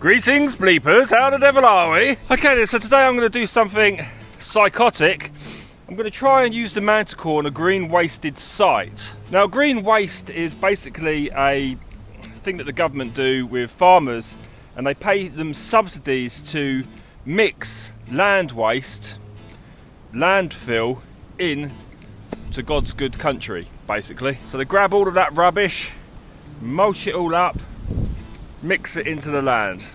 Greetings, bleepers, how the devil are we? Okay then, so today I'm going to do something psychotic. I'm going to try and use the Manticore on a green wasted site. Now, green waste is basically a thing that the government do with farmers, and they pay them subsidies to mix land waste, landfill, in to God's good country, basically. So they grab all of that rubbish, mulch it all up, mix it into the land.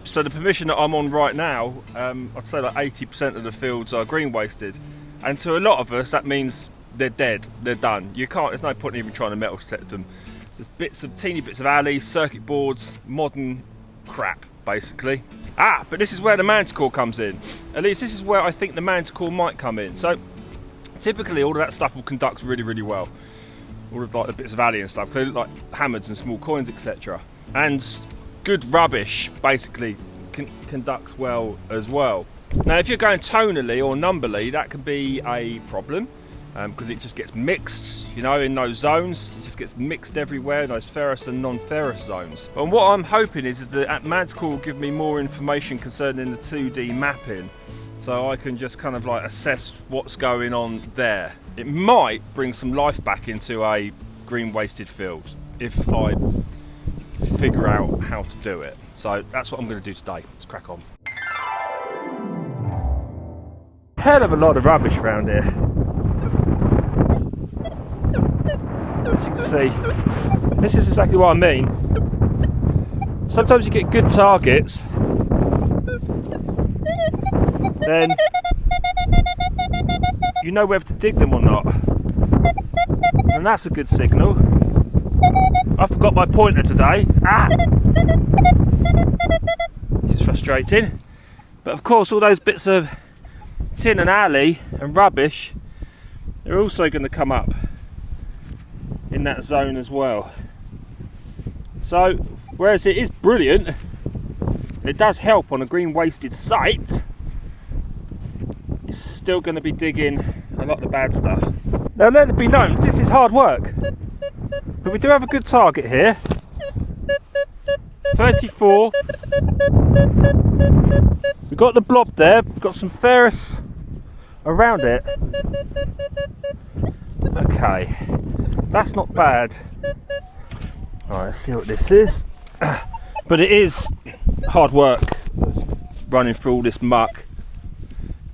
So the permission that I'm on right now, I'd say like 80% of the fields are green wasted, and to a lot of us that means they're dead, they're done. You can't, there's no point in even trying to metal detect them. There's teeny bits of alleys, circuit boards, modern crap basically. But this is where the Manticore comes in. At least this is where I think the Manticore might come in. So typically all of that stuff will conduct really, really well. All of like the bits of alley and stuff, because they look like hammers and small coins, etc. And good rubbish basically conducts well as well. Now if you're going tonally or numberly, that can be a problem, because it just gets mixed, you know, in those zones. It just gets mixed everywhere in those ferrous and non-ferrous zones. And what I'm hoping is that Manticore will give me more information concerning the 2D mapping, so I can just kind of like assess what's going on there. It might bring some life back into a green wasted field if I figure out how to do it. So that's what I'm going to do today. Let's crack on. Hell of a lot of rubbish around here. As you can see, this is exactly what I mean. Sometimes you get good targets, then you know whether to dig them or not, and that's a good signal. I forgot my pointer today. This is frustrating. But of course all those bits of tin and alley and rubbish, they're also going to come up in that zone as well. So whereas it is brilliant, it does help on a green wasted site, it's still going to be digging a lot of the bad stuff. Now let it be known, this is hard work, but we do have a good target here. 34. We've got the blob there, we've got some ferrous around it. Okay, that's not bad. Alright, let's see what this is. But it is hard work running through all this muck.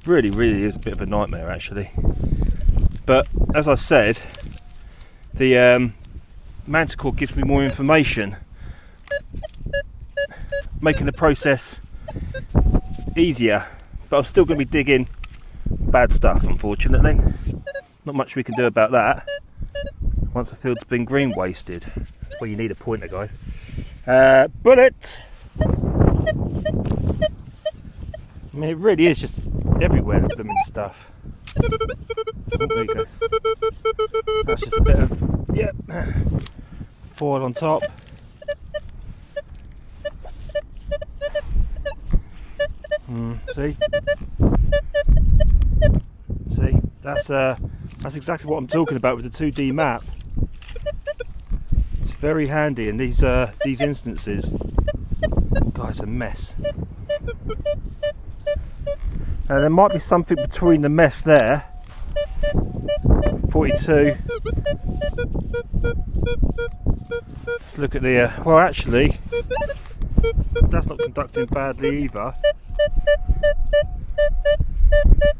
Really is a bit of a nightmare actually. But as I said, the Manticore gives me more information, making the process easier. But I'm still going to be digging bad stuff, unfortunately. Not much we can do about that once the field's been green wasted. That's why you need a pointer, guys. Bullet! I mean, it really is just everywhere, the blooming stuff. Oh, there you go. That's just a bit of, foil on top. See? See? That's exactly what I'm talking about with the 2D map. It's very handy in these instances. God, it's a mess. Now there might be something between the mess there. 42. Let's look at the well, actually that's not conducting badly either.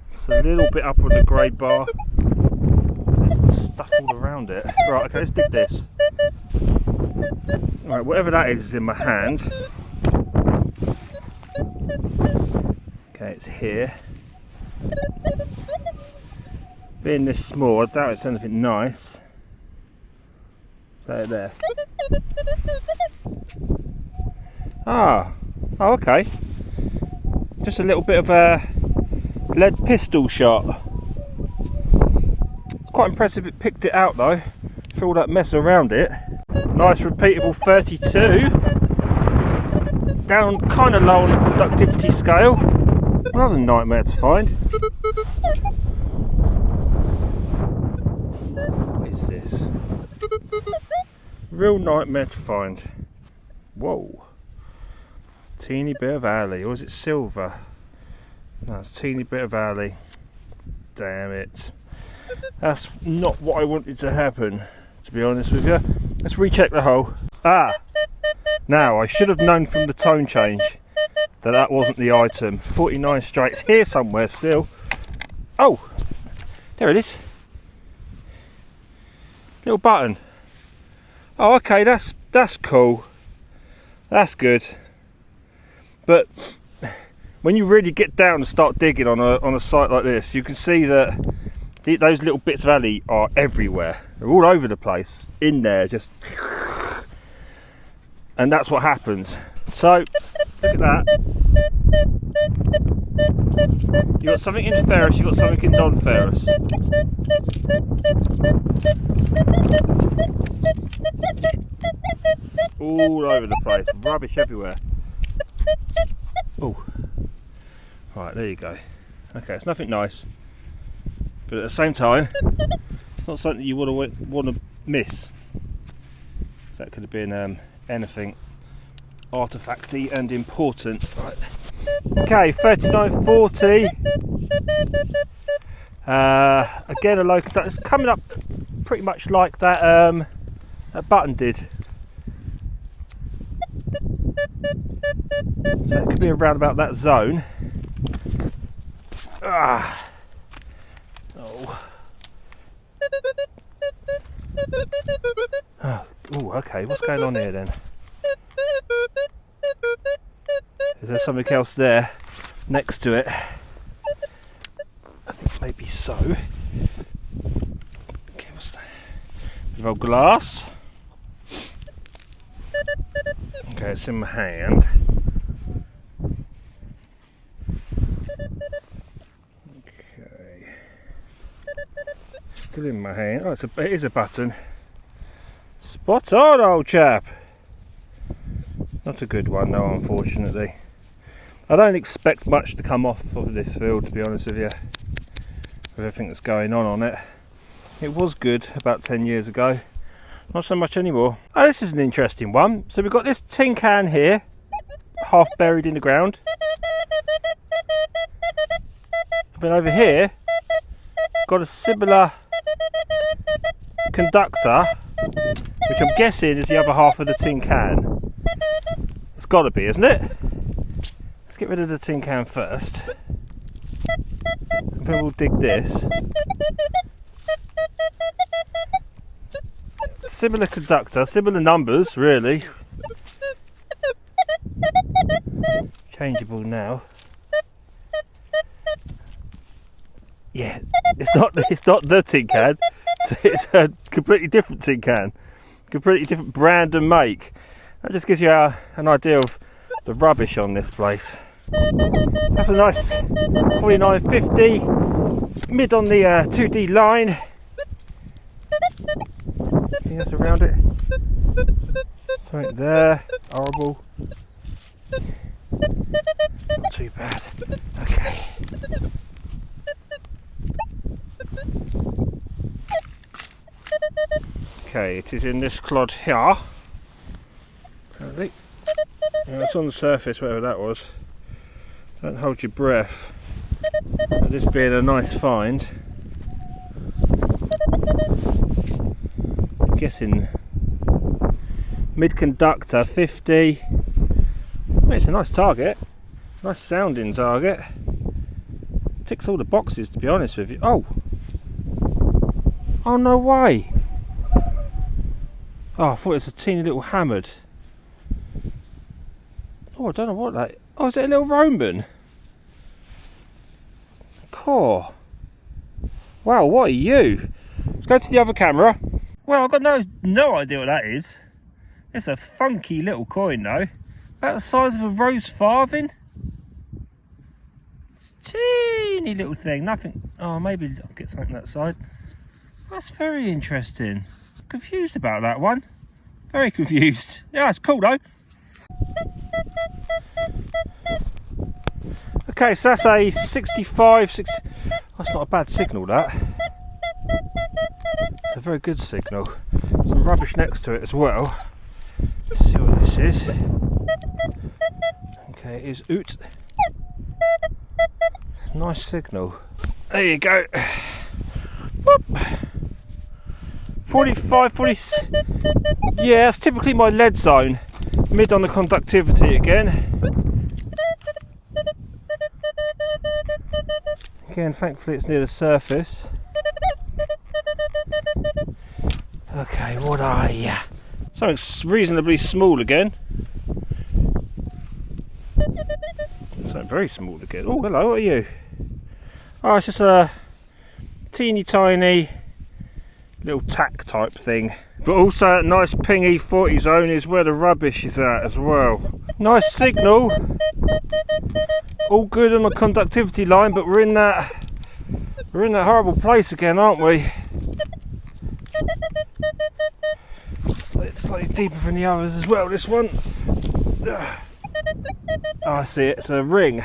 It's a little bit up on the grey bar. There's stuff all around it. Right, okay, let's dig this. Alright, whatever that is in my hand. Okay, it's here. Being this small, I doubt it's anything nice. Is that it there? Oh, okay. Just a little bit of a lead pistol shot. It's quite impressive it picked it out though, through all that mess around it. Nice repeatable 32. Down kind of low on the conductivity scale. Another nightmare to find. What is this? Real nightmare to find. Whoa. Teeny bit of alley, or is it silver? No, it's a teeny bit of alley. Damn it. That's not what I wanted to happen, to be honest with you. Let's recheck the hole. Ah! Now, I should have known from the tone change that that wasn't the item. 49 straight. It's here somewhere still. Oh! There it is. Little button. Oh, okay, that's cool. That's good. But when you really get down and start digging on a site like this, you can see that those little bits of alley are everywhere. They're all over the place, in there, just, and that's what happens. So look at that. You got something in ferrous, you got something in non-ferrous. All over the place, rubbish everywhere. Oh, right, there you go. Okay, it's nothing nice, but at the same time, it's not something you want to miss. So that could have been anything artifacty and important. Right. Okay, 3940. Again, a local. That's coming up pretty much like that that button did. So it could be around about that zone. Ah. Oh. Oh, okay. What's going on here then? Is there something else there next to it? I think maybe so. Okay, what's that? Bit of old glass. Okay, it's in my hand. Okay. Still in my hand. Oh, it is a button. Spot on, old chap. Not a good one though, unfortunately. I don't expect much to come off of this field, to be honest with you, with everything that's going on it. It was good about 10 years ago, not so much anymore. Oh, this is an interesting one. So we've got this tin can here, half buried in the ground. But over here, got a similar conductor, which I'm guessing is the other half of the tin can. It's got to be, isn't it? Let's get rid of the tin can first. And then we'll dig this. Similar conductor, similar numbers, really. Changeable now. Yeah, it's not the tin can. It's a completely different tin can, completely different brand and make. That just gives you an idea of the rubbish on this place. That's a nice 4950, mid on the 2D line. Anything else around it? Something there, horrible. Not too bad. Okay. Okay, it is in this clod here. Apparently. It's on the surface, whatever that was. Don't hold your breath. But this being a nice find. I'm guessing mid conductor 50. Well, it's a nice target. Nice sounding target. Ticks all the boxes, to be honest with you. Oh! Oh, no way! Oh, I thought it was a teeny little hammered. Oh, I don't know what that... Oh, is it a little Roman? Cool. Wow, what are you? Let's go to the other camera. Well, I've got no idea what that is. It's a funky little coin though. About the size of a rose farthing. Teeny little thing, nothing. Oh, maybe I'll get something that side. That's very interesting. Confused about that one. Very confused. Yeah, it's cool though. Okay, so that's a 65, 60. That's not a bad signal, that. It's a very good signal. Some rubbish next to it as well. Let's see what this is. Okay, it is oot. Nice signal. There you go. Whoop. 45, 40. Yeah, that's typically my lead zone. Mid on the conductivity again. Again, thankfully it's near the surface. Okay, what are you? Something reasonably small again. Something very small again. Oh, hello, what are you? Oh, it's just a teeny tiny little tack type thing. But also a nice pingy 40 zone is where the rubbish is at as well. Nice signal. All good on the conductivity line, but we're in that horrible place again, aren't we? Slightly deeper than the others as well, this one. Oh, I see it. It's a ring.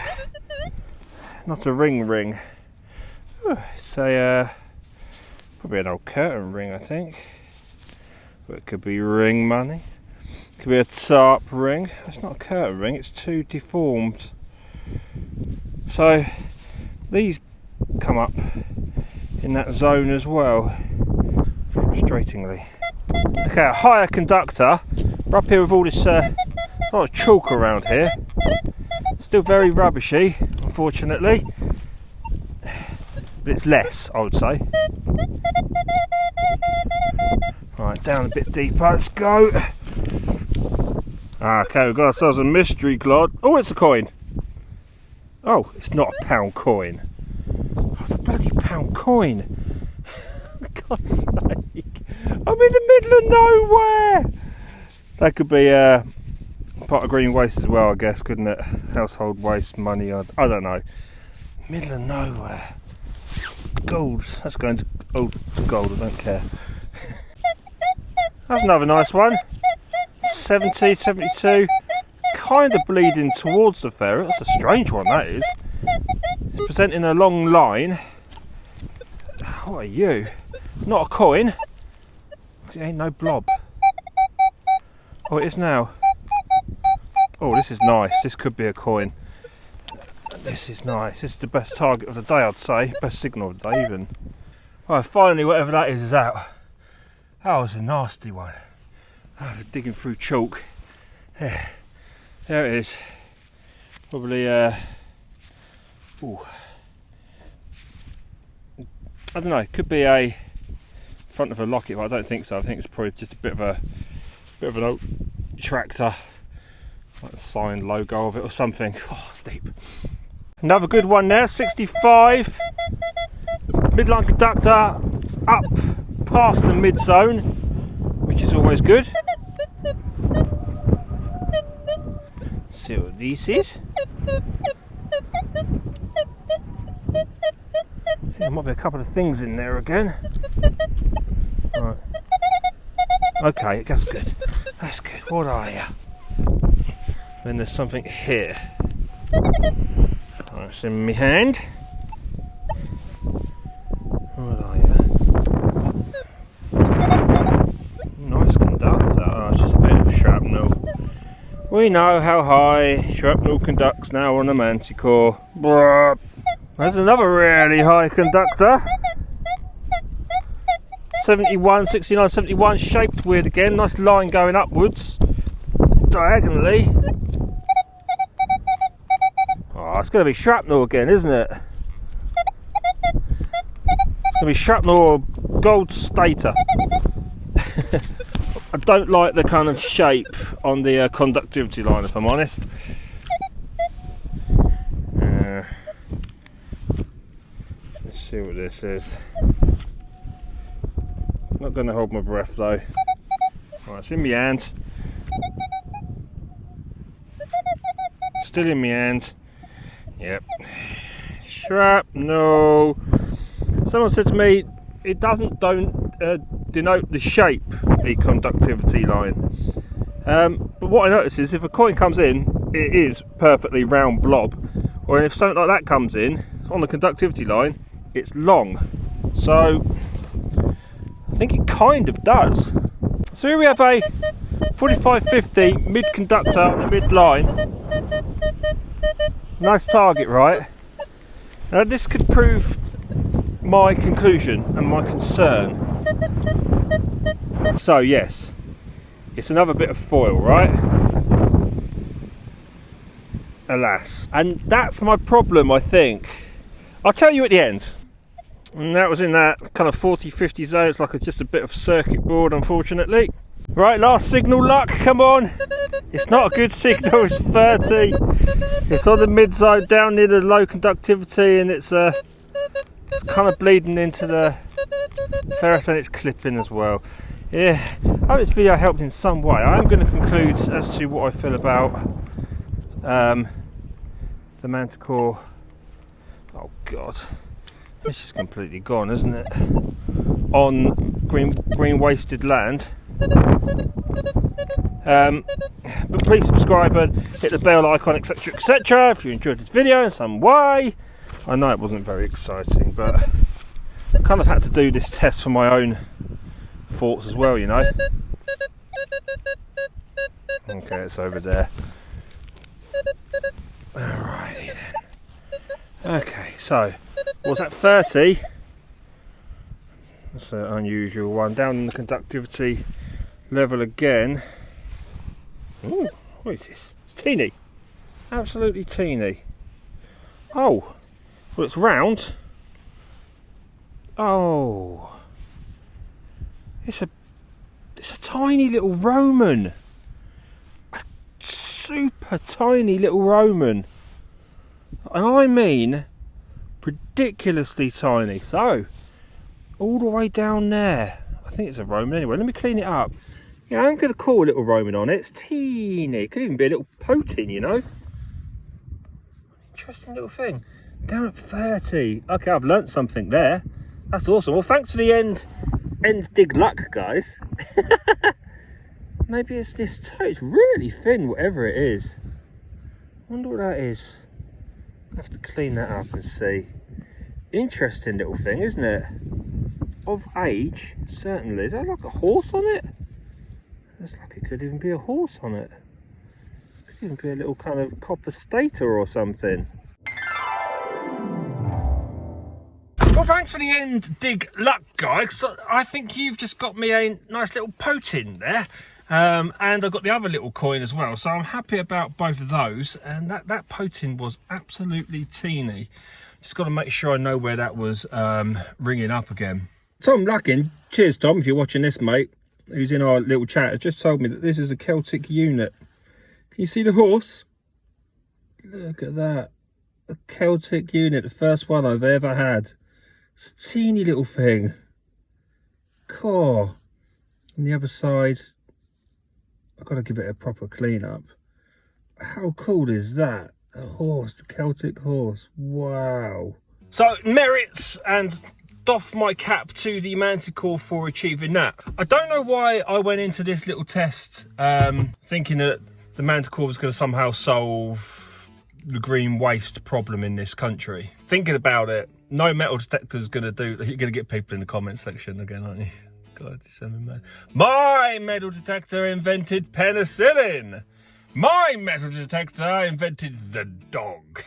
Not a ring. It's a probably an old curtain ring, I think. But it could be ring money. It could be a tarp ring. It's not a curtain ring, it's too deformed. So these come up in that zone as well, frustratingly. Okay, a higher conductor. We're up here with all this a lot of chalk around here. Still very rubbishy, unfortunately. But it's less, I would say. Right, down a bit deeper, let's go. Okay, we've got ourselves a mystery clod. Oh, it's a coin. Oh, it's not a pound coin. Oh, it's a bloody pound coin. For God's sake. I'm in the middle of nowhere. That could be part of green waste as well, I guess, couldn't it? Household waste, money, I don't know. Middle of nowhere. Gold. That's going to gold, I don't care. That's another nice one. 70, 72. Kind of bleeding towards the ferret. That's a strange one, that is. It's presenting a long line. What are you? Not a coin. It ain't no blob. Oh, it is now. Oh, this is nice. This could be a coin. This is nice. This is the best target of the day, I'd say. Best signal of the day, even. Right, finally, whatever that is out. That was a nasty one. Digging through chalk. Yeah, there it is. Probably, ooh. I don't know. It could be a front of a locket, but I don't think so. I think it's probably just a bit of an old tractor, like the sign logo of it or something. Oh, it's deep. Another good one there. 65. Midline conductor up past the mid zone, which is always good. See what this is. There might be a couple of things in there again. Right. Okay, that's good. That's good. What are you? Then there's something here. It's in my hand. What are you? Nice conductor. Oh, it's just a bit of shrapnel. We know how high shrapnel conducts now on a Manticore. Blah. There's another really high conductor. 71, 69, 71, shaped weird again. Nice line going upwards, diagonally. Oh, it's going to be shrapnel again, isn't it? It's going to be shrapnel or gold stator. I don't like the kind of shape on the conductivity line, if I'm honest. Let's see what this is. Not going to hold my breath though. Right, it's in my hand. Still in my hand. Yep. Shrapnel. Someone said to me, it don't denote the shape, the conductivity line. But what I notice is if a coin comes in, it is perfectly round blob. Or if something like that comes in on the conductivity line, it's long. So I think it kind of does. So here we have a 4550 mid conductor on the mid line. Nice target, right? Now this could prove my conclusion and my concern. So yes, it's another bit of foil, right? Alas. And that's my problem, I think. I'll tell you at the end. And that was in that kind of 40-50 zone. It's like just a bit of circuit board, unfortunately. Right, last signal, luck, come on. It's not a good signal, it's 30. It's on the mid zone down near the low conductivity, and it's kind of bleeding into the ferrous, and it's clipping as well. Yeah, I hope this video helped in some way. I am going to conclude as to what I feel about the Manticore. Oh god, this is completely gone, isn't it? On green wasted land. But please subscribe and hit the bell icon, etc, etc, if you enjoyed this video in some way. I know it wasn't very exciting, but I kind of had to do this test for my own thoughts as well, you know. Okay, it's over there. Alrighty then. Okay, so what was that, 30? That's an unusual one. Down in the conductivity level again. Ooh, what is this? It's teeny. Absolutely teeny. Oh, well, it's round. Oh, it's a tiny little Roman. A super tiny little Roman. And I mean ridiculously tiny. So, all the way down there. I think it's a Roman anyway. Let me clean it up. Yeah, I'm going to call a little Roman on it. It's teeny. It could even be a little potin, you know. Interesting little thing. Down at 30. Okay, I've learnt something there. That's awesome. Well, thanks for the end dig luck, guys. Maybe it's this toe. It's really thin, whatever it is. I wonder what that is. I have to clean that up and see. Interesting little thing, isn't it? Of age, certainly. Is that like a horse on it? Looks like it could even be a horse on it. Could even be a little kind of copper stator or something. Well, thanks for the end dig luck, guys. So I think you've just got me a nice little potin there. And I've got the other little coin as well. So I'm happy about both of those. And that potin was absolutely teeny. Just got to make sure I know where that was ringing up again. Tom Luckin, cheers Tom, if you're watching this, mate, who's in our little chat, has just told me that this is a Celtic unit. Can you see the horse? Look at that. A Celtic unit, the first one I've ever had. It's a teeny little thing. Cool. On the other side, I've got to give it a proper clean up. How cool is that? A horse, the Celtic horse. Wow. So, merits and doff my cap to the Manticore for achieving that. I don't know why I went into this little test thinking that the Manticore was going to somehow solve the green waste problem in this country. Thinking about it, no metal detector's going to do. You're going to get people in the comment section again, aren't you? God, December, man. My metal detector invented penicillin. My metal detector invented the dog.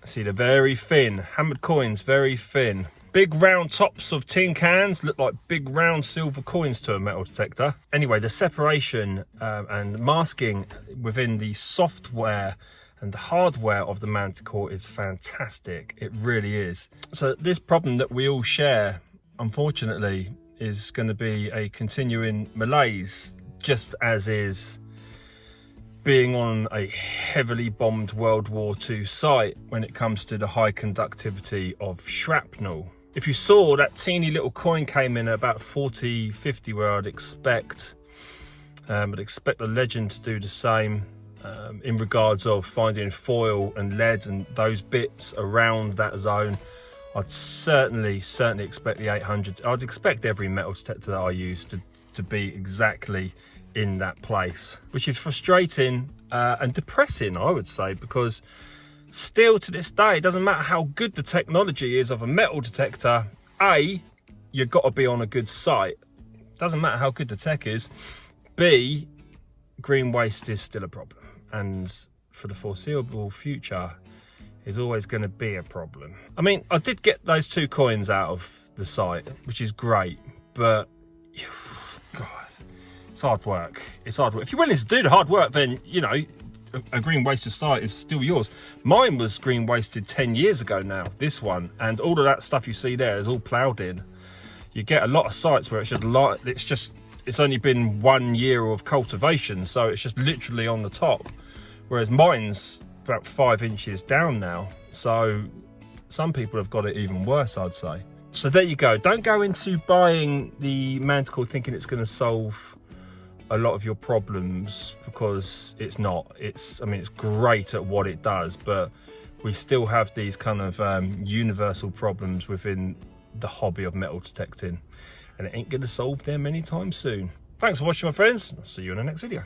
See, they're very thin. Hammered coins, very thin. Big round tops of tin cans look like big round silver coins to a metal detector. Anyway, the separation and masking within the software and the hardware of the Manticore is fantastic. It really is. So this problem that we all share, unfortunately, is going to be a continuing malaise, just as is being on a heavily bombed World War II site when it comes to the high conductivity of shrapnel. If you saw that teeny little coin came in at about 40-50, where I'd expect the legend to do the same in regards of finding foil and lead and those bits around that zone. I'd certainly expect the 800. I'd expect every metal detector that I use to be exactly in that place, which is frustrating and depressing, I would say, because still to this day, it doesn't matter how good the technology is of a metal detector. A, you've got to be on a good site. Doesn't matter how good the tech is. B, green waste is still a problem, and for the foreseeable future is always going to be a problem. I mean, I did get those 2 coins out of the site, which is great, but God, it's hard work. It's hard work. If you're willing to do the hard work, then, you know, a green wasted site is still yours. Mine was green wasted 10 years ago now, this one, and all of that stuff you see there is all ploughed in. You get a lot of sites where it's only been 1 year of cultivation, so it's just literally on the top, whereas mine's about 5 inches down now. So some people have got it even worse, I'd say. So there you go. Don't go into buying the Manticore thinking it's going to solve a lot of your problems, because it's not. I mean, it's great at what it does, but we still have these kind of universal problems within the hobby of metal detecting, and it ain't going to solve them anytime soon. Thanks for watching, my friends. I'll see you in the next video.